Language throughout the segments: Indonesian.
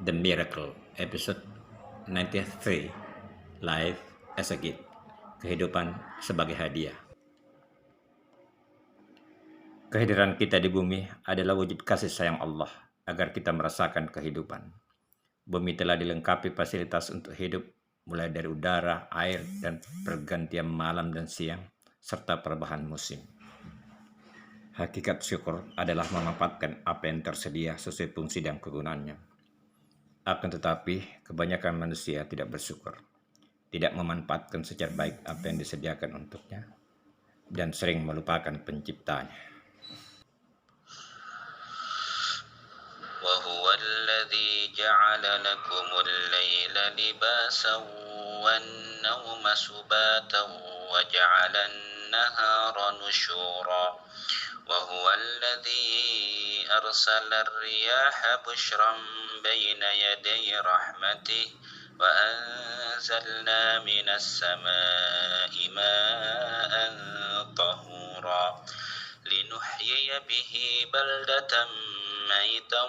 The Miracle, episode 93, Life as a Gift, kehidupan sebagai hadiah. Kehadiran kita di bumi adalah wujud kasih sayang Allah agar kita merasakan kehidupan. Bumi telah dilengkapi fasilitas untuk hidup, mulai dari udara, air, dan pergantian malam dan siang, serta perubahan musim. Hakikat syukur adalah memanfaatkan apa yang tersedia sesuai fungsi dan kegunaannya. Akan tetapi, kebanyakan manusia tidak bersyukur, tidak memanfaatkan secara baik apa yang disediakan untuknya, dan sering melupakan penciptanya. وهو الذي جعل لكم الليل لباسا والنوم سباتا وجعل النهار نشورا وهو الذي أرسل الرياح بشرا بين يدي رحمته وأنزلنا من السماء ماء طهورا لنحيي به بلدة ميتا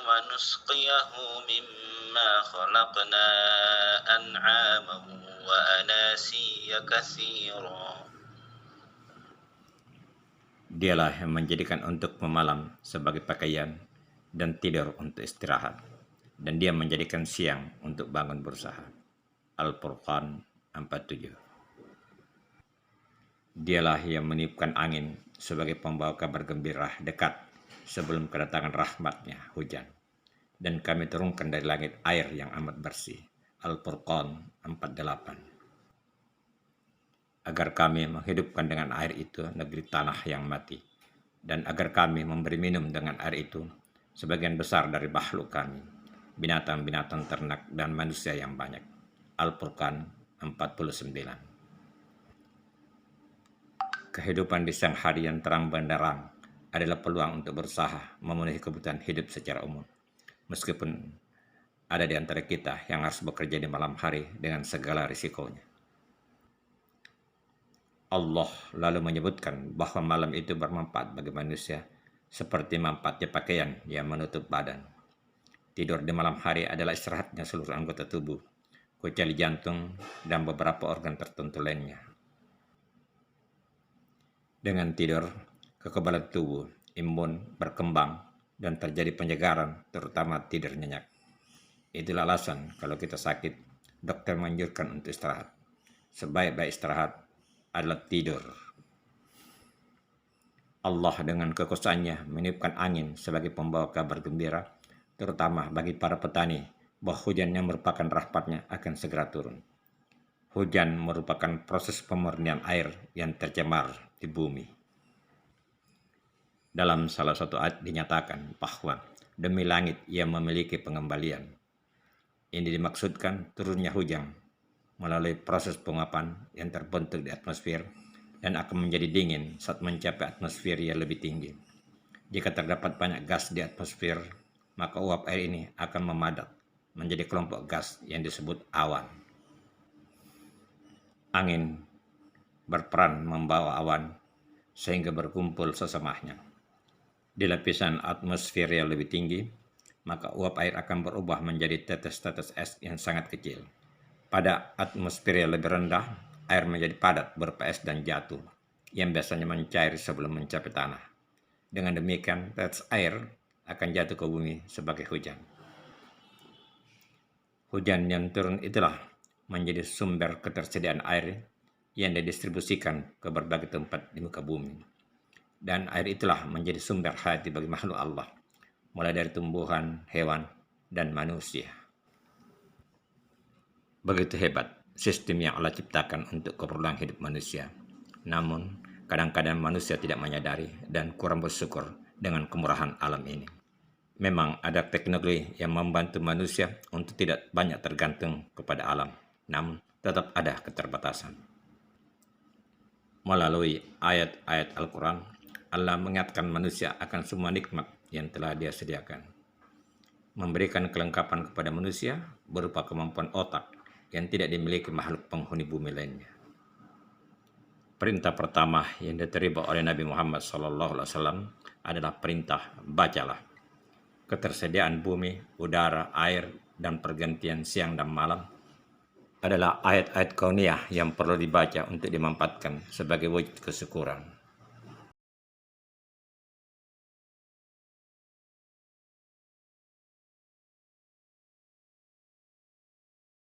ونسقيه مما خلقنا أنعاما وأناسيا كثيرا. Dialah yang menjadikan untuk memalam sebagai pakaian dan tidur untuk istirahat, dan dia menjadikan siang untuk bangun berusaha. Al-Furqan 47. Dialah yang meniupkan angin sebagai pembawa kabar gembira dekat sebelum kedatangan rahmatnya hujan, dan kami turunkan dari langit air yang amat bersih. Al-Furqan 48. Agar kami menghidupkan dengan air itu negeri tanah yang mati, dan agar kami memberi minum dengan air itu sebagian besar dari makhluk kami, binatang-binatang ternak dan manusia yang banyak. Al-Furqan 49. Kehidupan di siang hari yang terang benderang adalah peluang untuk berusaha memenuhi kebutuhan hidup secara umum, meskipun ada di antara kita yang harus bekerja di malam hari dengan segala risikonya. Allah lalu menyebutkan bahwa malam itu bermanfaat bagi manusia seperti manfaatnya pakaian yang menutup badan. Tidur di malam hari adalah istirahatnya seluruh anggota tubuh, kecuali jantung dan beberapa organ tertentu lainnya. Dengan tidur, kekebalan tubuh, imun berkembang, dan terjadi penyegaran, terutama tidur nyenyak. Itulah alasan kalau kita sakit, dokter menganjurkan untuk istirahat. Sebaik-baik istirahat adalah tidur. Allah dengan kekuasaannya meniupkan angin sebagai pembawa kabar gembira, terutama bagi para petani, bahwa hujan yang merupakan rahmatnya akan segera turun. Hujan merupakan proses pemurnian air yang tercemar di bumi. Dalam salah satu ayat dinyatakan bahwa demi langit ia memiliki pengembalian. Ini dimaksudkan turunnya hujan melalui proses penguapan yang terbentuk di atmosfer dan akan menjadi dingin saat mencapai atmosfer yang lebih tinggi. Jika terdapat banyak gas di atmosfer, maka uap air ini akan memadat menjadi kelompok gas yang disebut awan. Angin berperan membawa awan sehingga berkumpul sesamanya. Di lapisan atmosfer yang lebih tinggi, maka uap air akan berubah menjadi tetes-tetes es yang sangat kecil. Pada atmosfer yang lebih rendah, air menjadi padat berupa es dan jatuh, yang biasanya mencair sebelum mencapai tanah. Dengan demikian, tetes air akan jatuh ke bumi sebagai hujan. Hujan yang turun itulah menjadi sumber ketersediaan air yang didistribusikan ke berbagai tempat di muka bumi. Dan air itulah menjadi sumber hayati bagi makhluk Allah, mulai dari tumbuhan, hewan, dan manusia. Begitu hebat sistem yang Allah ciptakan untuk keperluan hidup manusia. Namun, kadang-kadang manusia tidak menyadari dan kurang bersyukur dengan kemurahan alam ini. Memang ada teknologi yang membantu manusia untuk tidak banyak tergantung kepada alam, namun tetap ada keterbatasan. Melalui ayat-ayat Al-Quran, Allah mengingatkan manusia akan semua nikmat yang telah Dia sediakan. Memberikan kelengkapan kepada manusia berupa kemampuan otak yang tidak dimiliki makhluk penghuni bumi lainnya. Perintah pertama yang diterima oleh Nabi Muhammad SAW adalah perintah bacalah. Ketersediaan bumi, udara, air, dan pergantian siang dan malam adalah ayat-ayat kauniyah yang perlu dibaca untuk dimanfaatkan sebagai wujud kesyukuran.